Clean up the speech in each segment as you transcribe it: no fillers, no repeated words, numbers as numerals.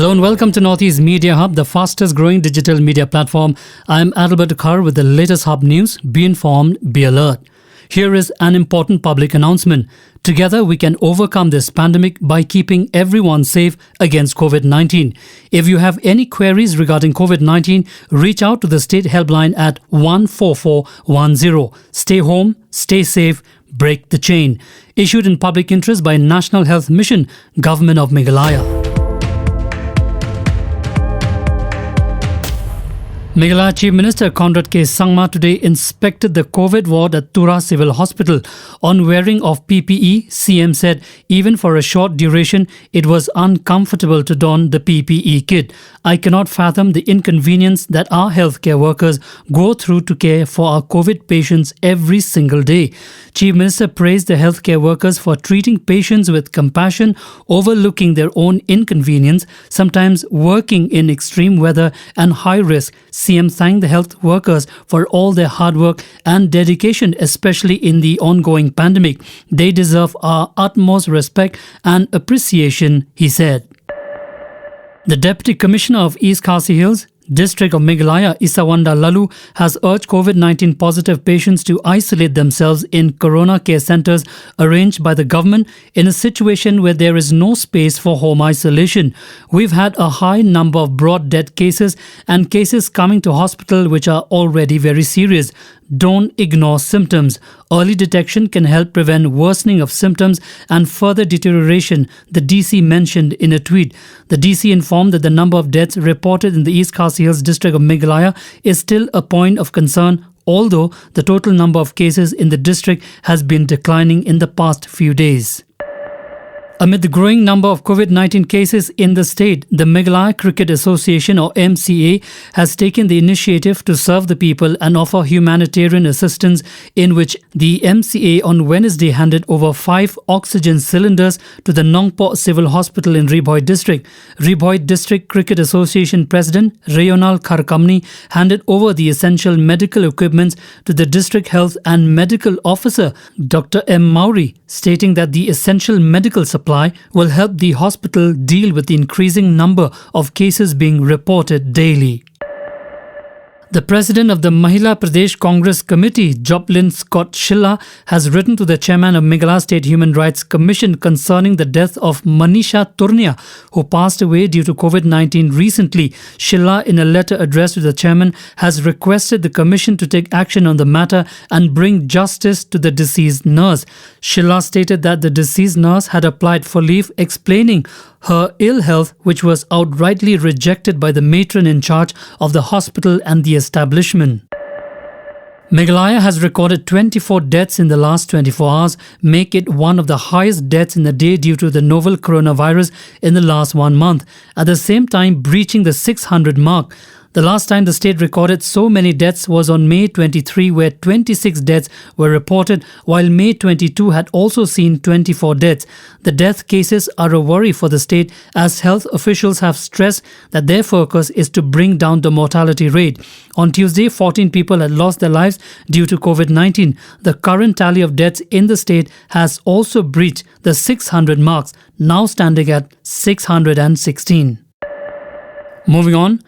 Hello and welcome to Northeast Media Hub, the fastest growing digital media platform. I'm Adalbert Khar with the latest Hub news. Be informed, be alert. Here is an important public announcement. Together we can overcome this pandemic by keeping everyone safe against COVID-19. If you have any queries regarding COVID-19, reach out to the state helpline at 14410. Stay home, stay safe, break the chain. Issued in public interest by National Health Mission, Government of Meghalaya. Meghalaya Chief Minister Conrad K. Sangma today inspected the COVID ward at Tura Civil Hospital. On wearing of PPE, CM said even for a short duration, it was uncomfortable to don the PPE kit. I cannot fathom the inconvenience that our healthcare workers go through to care for our COVID patients every single day. Chief Minister praised the healthcare workers for treating patients with compassion, overlooking their own inconvenience, sometimes working in extreme weather and high risk. CM thanked the health workers for all their hard work and dedication, especially in the ongoing pandemic. They deserve our utmost respect and appreciation, he said. The Deputy Commissioner of East Khasi Hills, District of Meghalaya, Isawanda Lalu, has urged COVID-19 positive patients to isolate themselves in corona care centres arranged by the government in a situation where there is no space for home isolation. We've had a high number of brought death cases and cases coming to hospital which are already very serious. Don't ignore symptoms. Early detection can help prevent worsening of symptoms and further deterioration, the DC mentioned in a tweet. The DC informed that the number of deaths reported in the East Khasi Hills district of Meghalaya is still a point of concern, although the total number of cases in the district has been declining in the past few days. Amid the growing number of COVID-19 cases in the state, the Meghalaya Cricket Association or MCA has taken the initiative to serve the people and offer humanitarian assistance, in which the MCA on Wednesday handed over 5 oxygen cylinders to the Nongpok Civil Hospital in Riboy District. Riboy District Cricket Association President Rayonal Kharkamni handed over the essential medical equipment to the District Health and Medical Officer Dr. M. Mauri, stating that the essential medical supply will help the hospital deal with the increasing number of cases being reported daily. The president of the Mahila Pradesh Congress Committee, Joplin Scott Shilla, has written to the chairman of Meghalaya State Human Rights Commission concerning the death of Manisha Turnia, who passed away due to COVID-19 recently. Shilla, in a letter addressed to the chairman, has requested the commission to take action on the matter and bring justice to the deceased nurse. Shilla stated that the deceased nurse had applied for leave, explaining her ill health, which was outrightly rejected by the matron in charge of the hospital and the establishment. Meghalaya has recorded 24 deaths in the last 24 hours, make it one of the highest deaths in a day due to the novel coronavirus in the last 1 month, at the same time breaching the 600 mark. The last time the state recorded so many deaths was on May 23, where 26 deaths were reported, while May 22 had also seen 24 deaths. The death cases are a worry for the state, as health officials have stressed that their focus is to bring down the mortality rate. On Tuesday, 14 people had lost their lives due to COVID-19. The current tally of deaths in the state has also breached the 600 marks, now standing at 616. Moving on.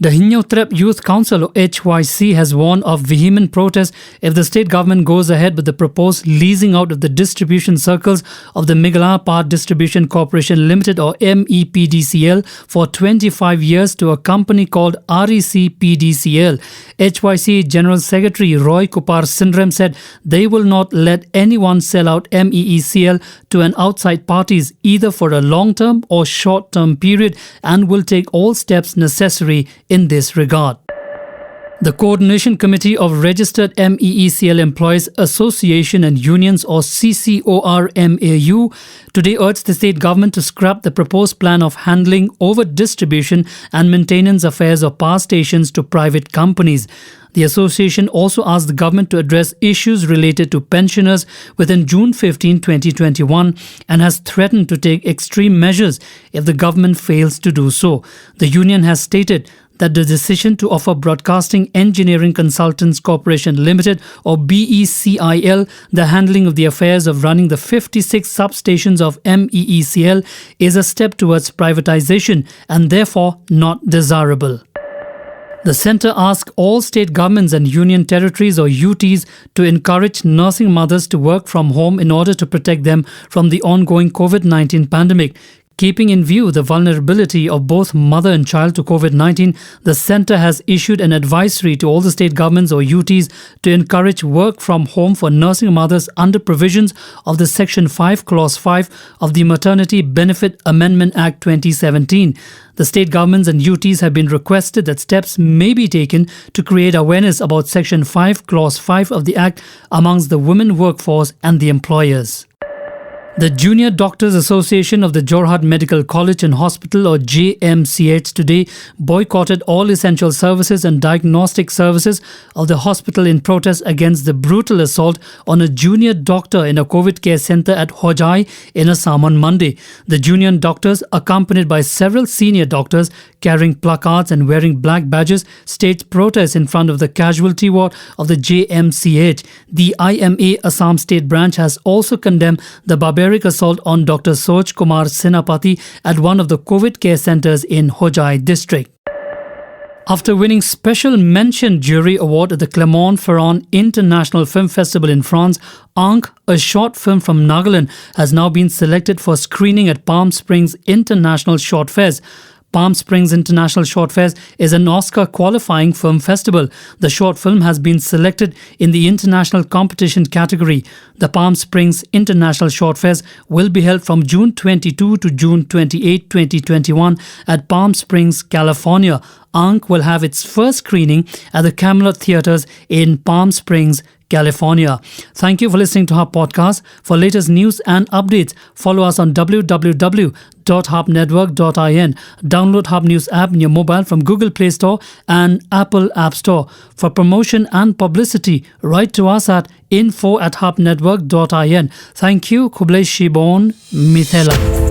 The Hinyotrep Youth Council, or HYC, has warned of vehement protests if the state government goes ahead with the proposed leasing out of the distribution circles of the Meghalaya Power Distribution Corporation Limited, or MEPDCL, for 25 years to a company called REC-PDCL. HYC General Secretary Roy Kupar Sindram said they will not let anyone sell out MEECL to an outside parties, either for a long-term or short-term period, and will take all steps necessary in this regard. The Coordination Committee of Registered MEECL Employees Association and Unions, or CCORMAU, today urged the state government to scrap the proposed plan of handling over distribution and maintenance affairs of power stations to private companies. The association also asked the government to address issues related to pensioners within June 15, 2021, and has threatened to take extreme measures if the government fails to do so. The union has stated that the decision to offer Broadcasting Engineering Consultants Corporation Limited, or BECIL, the handling of the affairs of running the 56 substations of MEECL is a step towards privatization and therefore not desirable. The centre asked all state governments and union territories or UTs to encourage nursing mothers to work from home in order to protect them from the ongoing COVID-19 pandemic. Keeping in view the vulnerability of both mother and child to COVID-19, the centre has issued an advisory to all the state governments or UTs to encourage work from home for nursing mothers under provisions of the Section 5, Clause 5 of the Maternity Benefit Amendment Act 2017. The state governments and UTs have been requested that steps may be taken to create awareness about Section 5, Clause 5 of the Act amongst the women workforce and the employers. The Junior Doctors Association of the Jorhat Medical College and Hospital, or JMCH, today boycotted all essential services and diagnostic services of the hospital in protest against the brutal assault on a junior doctor in a COVID care centre at Hojai in Assam on Monday. The junior doctors, accompanied by several senior doctors carrying placards and wearing black badges, staged protests in front of the casualty ward of the JMCH. The IMA Assam State Branch has also condemned the barbaric assault on Dr. Soj Kumar Senapati at one of the COVID care centres in Hojai district. After winning Special Mention Jury Award at the Clermont-Ferrand International Film Festival in France, Ankh, a short film from Nagaland, has now been selected for screening at Palm Springs International Short Fest. Palm Springs International Short Fest is an Oscar-qualifying film festival. The short film has been selected in the international competition category. The Palm Springs International Short Fest will be held from June 22 to June 28, 2021 at Palm Springs, California. Ankh will have its first screening at the Camelot Theatres in Palm Springs, California. Thank you for listening to our podcast. For latest news and updates, follow us on www.hubnetwork.in. Download Hub News app in your mobile from Google Play Store and Apple App Store. For promotion and publicity, write to us at info@hubnetwork.in. Thank you. Kublai Shibon, Mithela.